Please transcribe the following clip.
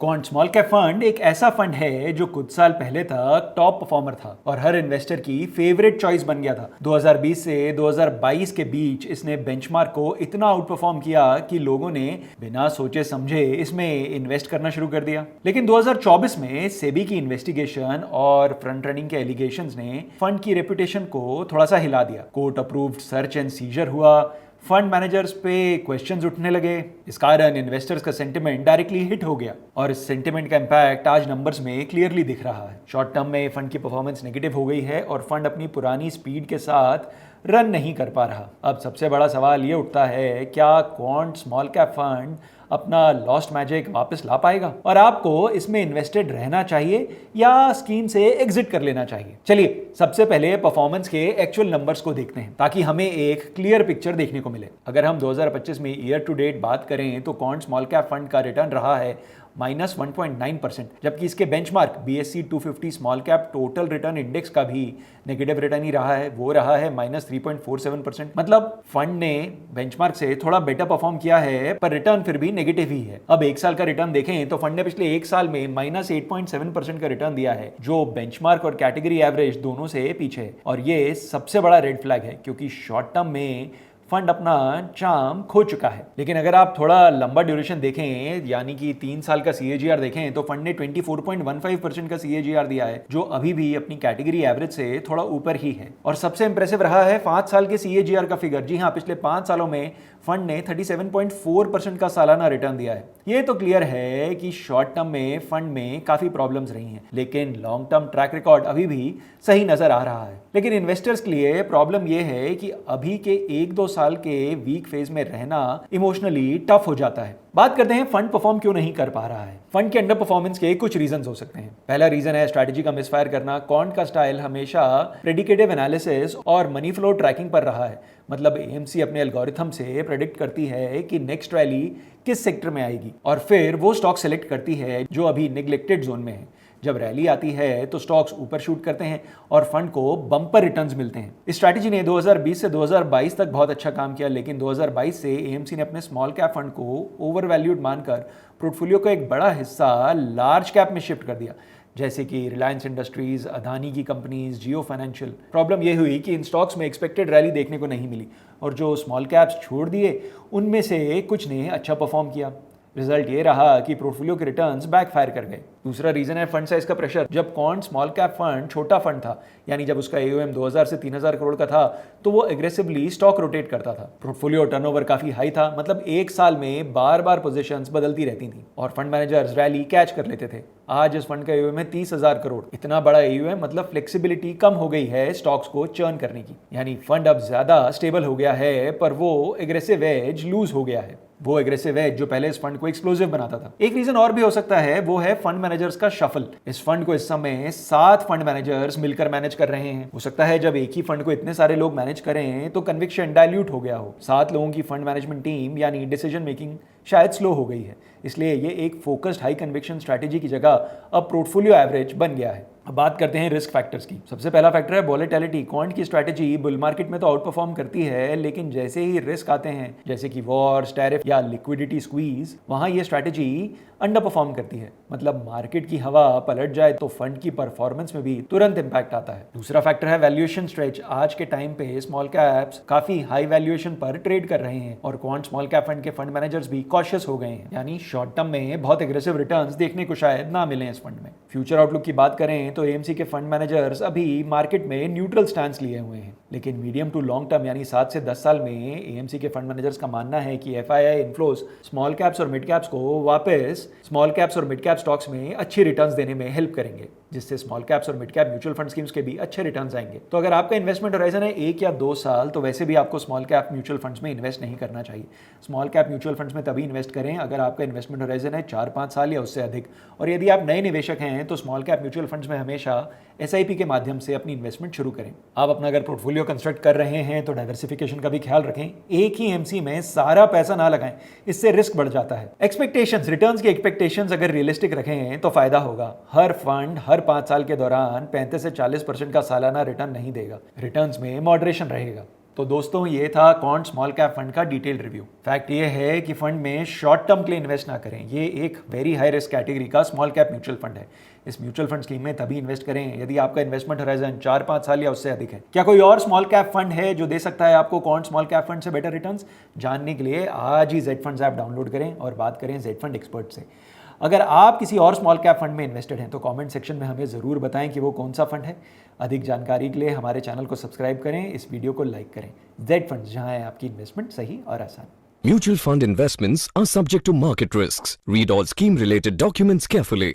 Quant small cap fund एक ऐसा fund है जो कुछ साल पहले तक टॉप परफॉर्मर था और हर इन्वेस्टर की फेवरेट चॉइस बन गया था। 2020 से 2022 के बीच इसने बेंचमार्क को इतना आउट परफॉर्म किया कि लोगों ने बिना सोचे समझे इसमें इन्वेस्ट करना शुरू कर दिया। लेकिन 2024 में सेबी की इन्वेस्टिगेशन और फ्रंट रनिंग के एलिगेशंस ने फंड की रेपुटेशन को थोड़ा सा हिला दिया। Court approved search and seizure हुआ, फंड मैनेजर्स पे क्वेश्चंस उठने लगे। इस कारण इन्वेस्टर्स का सेंटिमेंट डायरेक्टली हिट हो गया और इस सेंटिमेंट का इंपैक्ट आज नंबर्स में क्लियरली दिख रहा है। शॉर्ट टर्म में फंड की परफॉर्मेंस नेगेटिव हो गई है और फंड अपनी पुरानी स्पीड के साथ रन नहीं कर पा रहा। अब सबसे बड़ा सवाल ये उठता है, क्या क्वांट स्मॉल कैप फंड अपना लॉस्ट मैजिक वापस ला पाएगा और आपको इसमें इन्वेस्टेड रहना चाहिए या स्कीम से एग्जिट कर लेना चाहिए? चलिए सबसे पहले परफॉर्मेंस के एक्चुअल नंबर्स को देखते हैं ताकि हमें एक क्लियर पिक्चर देखने को मिले। अगर हम 2025 में ईयर टू डेट बात करें तो क्वांट स्मॉल कैप फंड का रिटर्न रहा है -1.9%, जबकि इसके benchmark BSE 250 small cap total return index का भी नेगेटिव रिटर्न ही रहा है, वो रहा है -3.47%। मतलब फंड ने बेंचमार्क से थोड़ा बेटर परफॉर्म किया है पर रिटर्न फिर भी नेगेटिव ही है। अब एक साल का रिटर्न देखें तो फंड ने पिछले एक साल में -8.7% का रिटर्न दिया है, जो बेंचमार्क और कैटेगरी एवरेज दोनों से पीछे है। और ये सबसे बड़ा रेड फ्लैग है क्योंकि शॉर्ट टर्म में फंड अपना चार्म खो चुका है। लेकिन अगर आप थोड़ा लंबा ड्यूरेशन देखें, यानी कि 3 साल का CAGR देखें, तो फंड ने 24.15% का CAGR दिया है, जो अभी भी अपनी कैटेगरी एवरेज से थोड़ा ऊपर ही है। और सबसे इंप्रेसिव रहा है 5 साल के CAGR का फिगर। जी हाँ, पिछले 5 सालों में फंड ने 37.4% का सालाना रिटर्न दिया है। ये तो क्लियर है कि शॉर्ट टर्म में फंड में काफी प्रॉब्लम्स रही हैं, लेकिन लॉन्ग टर्म ट्रैक रिकॉर्ड अभी भी सही नजर आ रहा है। लेकिन इन्वेस्टर्स के लिए प्रॉब्लम यह है कि अभी के 1-2 साल के वीक फेज में रहना इमोशनली टफ हो जाता है। बात करते हैं फंड परफॉर्म क्यों नहीं कर पा रहा है। फंड के अंडर परफॉर्मेंस के कुछ रीजंस हो सकते हैं। पहला रीजन है स्ट्रैटेजी का मिसफायर करना। क्वांट का स्टाइल हमेशा प्रेडिकेटिव एनालिसिस और मनी फ्लो ट्रैकिंग पर रहा है। मतलब AMC अपने एल्गोरिथम से प्रेडिक्ट करती है कि नेक्स्ट रैली किस सेक्टर में आएगी और फिर वो स्टॉक सेलेक्ट करती है जो अभी नेग्लेक्टेड जोन में है। जब रैली आती है तो स्टॉक्स ऊपर शूट करते हैं और फंड को बम्पर रिटर्न्स मिलते हैं। इस स्ट्रैटेजी ने 2020 से 2022 तक बहुत अच्छा काम किया, लेकिन 2022 से AMC ने अपने स्मॉल कैप फंड को ओवर वैल्यूड मानकर पोर्टफोलियो का एक बड़ा हिस्सा लार्ज कैप में शिफ्ट कर दिया, जैसे कि रिलायंस इंडस्ट्रीज, अदानी की कंपनीज, जियो फाइनेंशियल। प्रॉब्लम यह हुई कि इन स्टॉक्स में एक्सपेक्टेड रैली देखने को नहीं मिली और जो स्मॉल कैप्स छोड़ दिए उनमें से कुछ ने अच्छा परफॉर्म किया। रिजल्ट ये रहा कि पोर्टफोलियो के रिटर्न्स बैकफायर कर गए। दूसरा रीजन है फंड साइज का प्रेशर। जब क्वांट स्मॉल कैप फंड छोटा फंड था, यानी जब उसका AUM 2000 से 3000 करोड़ का था, तो वो एग्रेसिवली स्टॉक रोटेट करता था। पोर्टफोलियो टर्नओवर काफी हाई था, मतलब एक साल में बार बार पोजीशंस बदलती रहती थी और फंड मैनेजर्स रैली कैच कर लेते थे। आज इस फंड का AUM है 30,000 करोड़। इतना बड़ा AUM मतलब फ्लेक्सिबिलिटी कम हो गई है स्टॉक्स को चर्न करने की, यानी फंड अब ज्यादा स्टेबल हो गया है पर वो एग्रेसिव एज लूज हो गया है। वो एग्रेसिव एज जो पहले इस फंड को एक्सप्लोसिव बनाता था। एक रीजन और भी हो सकता है, वो है फंड मैनेजर्स का शफल। इस फंड को इस समय 7 फंड मैनेजर्स मिलकर मैनेज कर रहे हैं। हो सकता है जब एक ही फंड को इतने सारे लोग मैनेज करें तो कन्विक्शन डाइल्यूट हो गया हो। 7 लोगों की फंड मैनेजमेंट टीम यानी डिसीजन मेकिंग शायद स्लो हो गई है, इसलिए ये एक फोकस्ड हाई कन्विक्शन स्ट्रैटेजी की जगह अब पोर्टफोलियो एवरेज बन गया है। अब बात करते हैं रिस्क फैक्टर्स की। सबसे पहला फैक्टर है वॉलेटिलिटी। क्वांट की स्ट्रैटेजी बुल मार्केट में तो आउट परफॉर्म करती है, लेकिन जैसे ही रिस्क आते हैं जैसे कि वॉर्स, टैरिफ या लिक्विडिटी स्क्वीज, वहां ये स्ट्रैटेजी अंडर परफॉर्म करती है। मतलब मार्केट की हवा पलट जाए तो फंड की परफॉर्मेंस में भी तुरंत इंपैक्ट आता है। दूसरा फैक्टर है वैल्यूएशन स्ट्रेच। आज के टाइम पे स्मॉल कैप्स काफी हाई वैल्यूएशन पर ट्रेड कर रहे हैं और क्वांट स्मॉल कैप फंड के फंड मैनेजर्स भी कॉशियस हो गए हैं, यानी शॉर्ट टर्म में बहुत एग्रेसिव रिटर्न्स देखने को शायद ना मिले इस फंड में। फ्यूचर आउटलुक की बात करें तो AMC के फंड मैनेजर्स अभी मार्केट में न्यूट्रल स्टैंस लिए हुए हैं, लेकिन मीडियम टू लॉन्ग टर्म यानी 7 से 10 साल में AMC के फंड मैनेजर्स का मानना है कि FII इन्फ्लोस स्मॉल कैप्स और मिड कैप्स को वापस स्मॉल कैप्स और मिड कैप स्टॉक्स में अच्छी रिटर्न्स देने में हेल्प करेंगे, जिससे स्मॉल कैप्स और mid cap mutual fund schemes के भी अच्छे रिटर्न्स आएंगे। तो अगर आपका इन्वेस्टमेंट होराइजन है 1 या 2 साल, तो वैसे भी आपको स्मॉल कैप म्यूचुअल फंड्स में इन्वेस्ट नहीं करना चाहिए। स्मॉल कैप म्यूचुअल फंड्स में तभी इन्वेस्ट करें अगर आपका इन्वेस्टमेंट होराइजन है 4-5 साल या उससे अधिक। और यदि आप नए निवेशक हैं तो स्मॉल कैप म्यूचुअल फंड्स में हमेशा SIP के माध्यम से अपनी इन्वेस्टमेंट शुरू करें। आप अपना अगर पोर्टफोलियो कंस्ट्रक्ट कर रहे हैं तो डाइवर्सिफिकेशन का भी ख्याल रखें। एक ही AMC में सारा पैसा ना लगाएं, इससे रिस्क बढ़ जाता है। एक्सपेक्टेशंस, रिटर्न्स की एक्सपेक्टेशंस अगर रियलिस्टिक रखें तो फायदा होगा। हर फंड हर 5 साल के दौरान 35 से 40% का सालाना रिटर्न नहीं देगा। रिटर्न्स में मॉडरेशन रहेगा। तो दोस्तों ये था क्वांट स्मॉल कैप फंड का डिटेल्ड रिव्यू। फैक्ट ये है कि फंड में शॉर्ट टर्म के लिए इन्वेस्ट ना करें। ये एक वेरी हाई रिस्क कैटेगरी का स्मॉल कैप म्यूचुअल फंड है। इस म्यूचुअल फंड स्कीम में तभी इन्वेस्ट करें यदि आपका इन्वेस्टमेंट होराइजन 4-5 साल या उससे अधिक है। क्या कोई और स्मॉल कैप फंड है जो दे सकता है आपको क्वांट स्मॉल कैप फंड से बेटर रिटर्न्स? जानने के लिए आज ही जेड फंड्स ऐप डाउनलोड करें और बात करें जेड फंड एक्सपर्ट से। अगर आप किसी और स्मॉल कैप फंड में इन्वेस्टेड हैं तो कमेंट सेक्शन में हमें ज़रूर बताएं कि वो कौन सा फंड है। अधिक जानकारी के लिए हमारे चैनल को सब्सक्राइब करें, इस वीडियो को लाइक करें। जेड फंड्स, जहां है आपकी इन्वेस्टमेंट सही और आसान। Mutual fund investments are subject to market risks. Read all scheme related documents carefully.